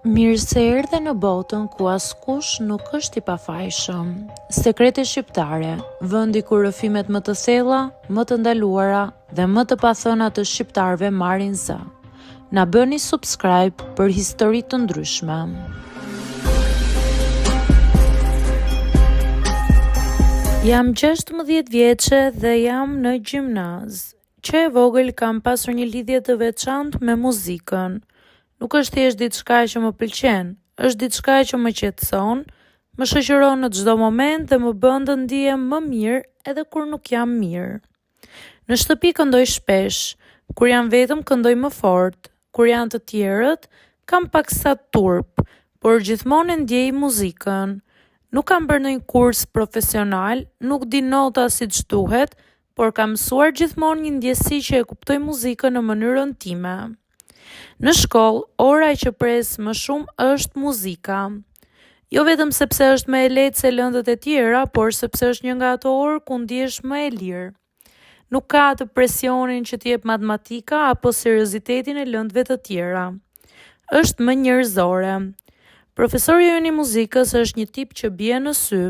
Mirë se erdhe në botën ku askush nuk është i pafajshëm. Sekrete shqiptare, vendi ku rrëfimet më të thella, më të ndaluara dhe më të pathëna të shqiptarëve marrin zë. Na bëni subscribe për histori të ndryshme. Jam 16 vjeçe dhe jam në gjimnaz. Që e vogël kam pasur një lidhje të veçantë me muzikën. Nuk është thjesht diçka që më pëlqen, është diçka që më qetëson, më shoqëron në çdo moment dhe më bën të ndihem më mirë edhe kur nuk jam mirë. Në shtëpi këndoj shpesh, kur jam vetëm këndoj më fort, kur janë të tjerët, kam paksa turp, por gjithmonë e ndjej muzikën. Nuk kam bërë ndonjë kurs profesional, nuk di nota siç duhet, por kam mësuar gjithmonë një ndjesi që e kuptoj muzikën në mënyrën time. Në shkollë, ora që pres më shumë është muzika. Jo vetëm sepse është më e lehtë se lëndët e tjera, por sepse është një nga ato orë ku ndihesh më e lirë. Nuk ka atë presionin që t'jep matematika apo seriozitetin e lëndëve të tjera. Është më njerëzore. Profesori ynë i muzikës është një tip që bie në sy,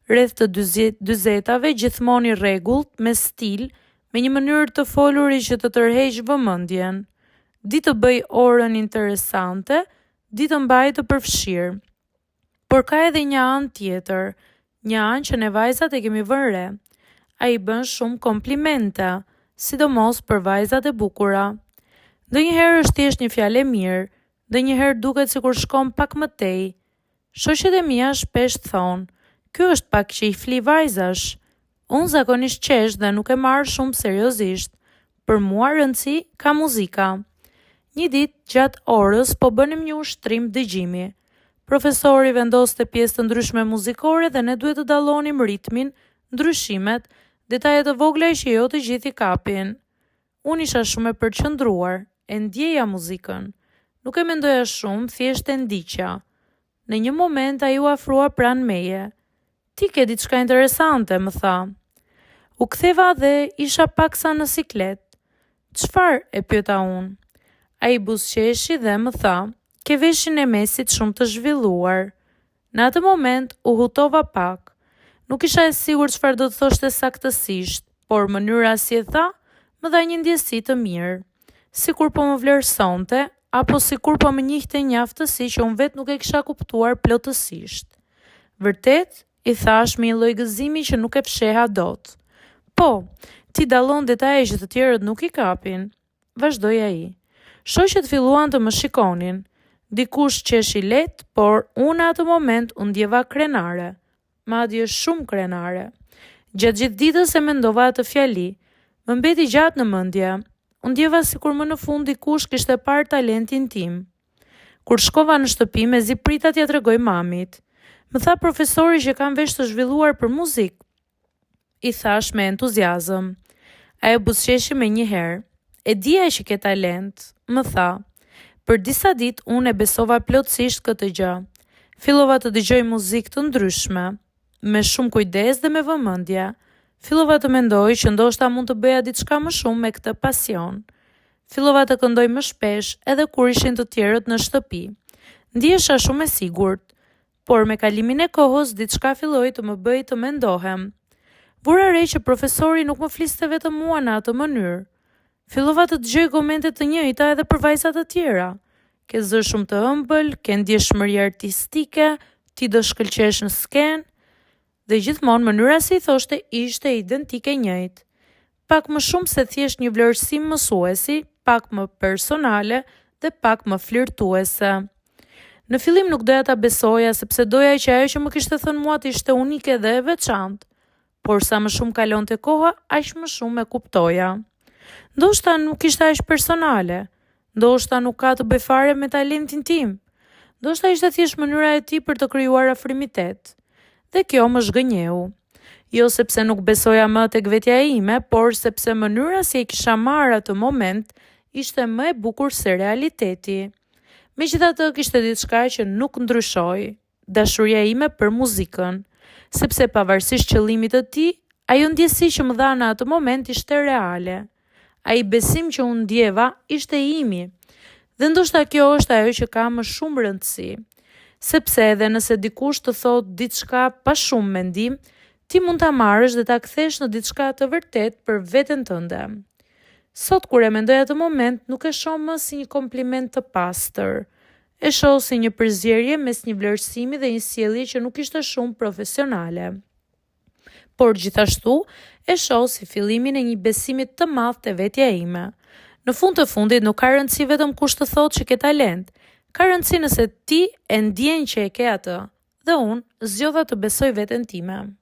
rreth të 40 gjithmonë i rregullt, me stil, me një mënyrë të folurit që të tërheq vëmendjen. Di të bëj orën interesante, di të mbaj të përfshirë. Por ka edhe një anë tjetër, një anë që ne vajzat e kemi vënë re. Ai bën shumë komplimente, sidomos për vajzat e bukura. Ndonjëherë është thjesht një fjalë e mirë, ndonjëherë duket sikur shkon pak më tej. Shoqet e mia shpesh thonë, "Ky është pak që i fli vajzash." Unë zakonisht qesh dhe nuk e marr shumë seriozisht. Për mua rëndësi ka muzika. Një ditë gjatë orës po bënim një ushtrim dëgjimi. Profesori vendoste pjesë të ndryshme muzikore dhe ne duhet të dallonim ritmin, ndryshimet, detajet të vogla që jo të gjithë i kapin. Unë isha shumë e përqendruar, e ndjeja muzikën. Nuk e mendoja shumë, thjesht e ndiqja. Në një moment ai u afrua pranë meje. "Ti ke diçka interesante," më tha. U ktheva dhe isha paksa në siklet. "Çfarë?" e pyeta unë. Ai buzëqeshi dhe më tha, "Ke veshin e mesit shumë të zhvilluar." Në atë moment u hutova pak. Nuk isha e sigurt çfarë do të thoshte saktësisht, por mënyra si e tha, më dha një ndjesi të mirë. Sikur po më vlerësonte, apo sikur po më njihte një aftësi që unë vetë nuk e kisha kuptuar plotësisht. "Vërtet?" i thash me një lloj gëzimi që nuk e fsheha dot. "Po, ti dallon detaje që të tjerët nuk i kapin," vazhdoi ai. Shoqet filluan të më shikonin. Dikush qesh i lehtë, por unë atë moment u ndjeva krenare. Madje shumë krenare. Gjatë gjithë ditës e mendova atë fjali. Më mbeti gjatë në mendje. U ndjeva sikur më në fund dikush kishte parë talentin tim. Kur shkova në shtëpi, mezi prita t'ia tregoj mamit. Më tha profesori që kam vesh të zhvilluar për muzikë. I thash me entuziazëm. Ai e buzëqeshi me një herë. "E dija që ke talent," më tha. Për disa ditë unë e besova plotësisht këtë gjë. Fillova të dëgjoj muzikë të ndryshme, me shumë kujdes dhe me vëmendje. Fillova të mendoj që ndoshta mund të bëja diçka më shumë me këtë pasion. Fillova të këndoj më shpesh edhe kur ishin të tjerët në shtëpi. Ndihesha shumë e sigurt, por me kalimin e kohës diçka filloi të më bëjë të mendohem. Vura re që profesori nuk më fliste vetëm mua në atë mënyrë. Fillova të dëgjoj komente të njëjta edhe për vajzat të tjera. "Ke zë shumë të ëmbël, ke ndjeshmëri artistike, ti do shkëlqesh në skenë." Dhe gjithmonë mënyra si i thoshte ishte identike njëjtë. Pak më shumë se thjesht një vlerësim mësuesi, pak më personale dhe pak më flirtuese. Në fillim nuk doja ta besoja sepse doja që ajo që më kishte thënë mua të ishte unike dhe e veçantë. Por sa më shumë kalonte koha, aq më shumë e kuptoja. Ndoshta nuk ishte aq personale. Ndoshta nuk ka të bëjë fare me talentin tim. Ndoshta ishte thjesht mënyra e tij për të krijuar afrimitet. Dhe kjo më zhgënjeu. Jo sepse nuk besoja më tek vetja ime, por sepse mënyra si e kisha marrë atë moment ishte më e bukur se realiteti. Megjithatë kishte diçka që nuk ndryshoi, dashuria ime për muzikën, sepse pavarësisht qëllimit të tij, ajo ndjesi që më dha në atë moment ishte reale. Ai besim që unë ndjeva ishte imi. Dhe ndoshta kjo është ajo që ka më shumë rëndësi, sepse edhe nëse dikush të thotë diçka pa shumë mendim, ti mund ta marrësh dhe ta kthesh në diçka të vërtet për veten tënde. Sot kur e mendoj atë moment, nuk e shoh më si një kompliment të pastër. E shoh si një përzierje mes një vlerësimi dhe një sjellje që nuk ishte shumë profesionale. Por gjithashtu, e shoh si fillimin e një besimi të madh te vetja ime. Në fund të fundit nuk ka rëndësi vetëm kush të thotë që ke talent. Ka rëndësi nëse ti e ndjen që e ke atë, dhe unë zgjodha të besoj veten time.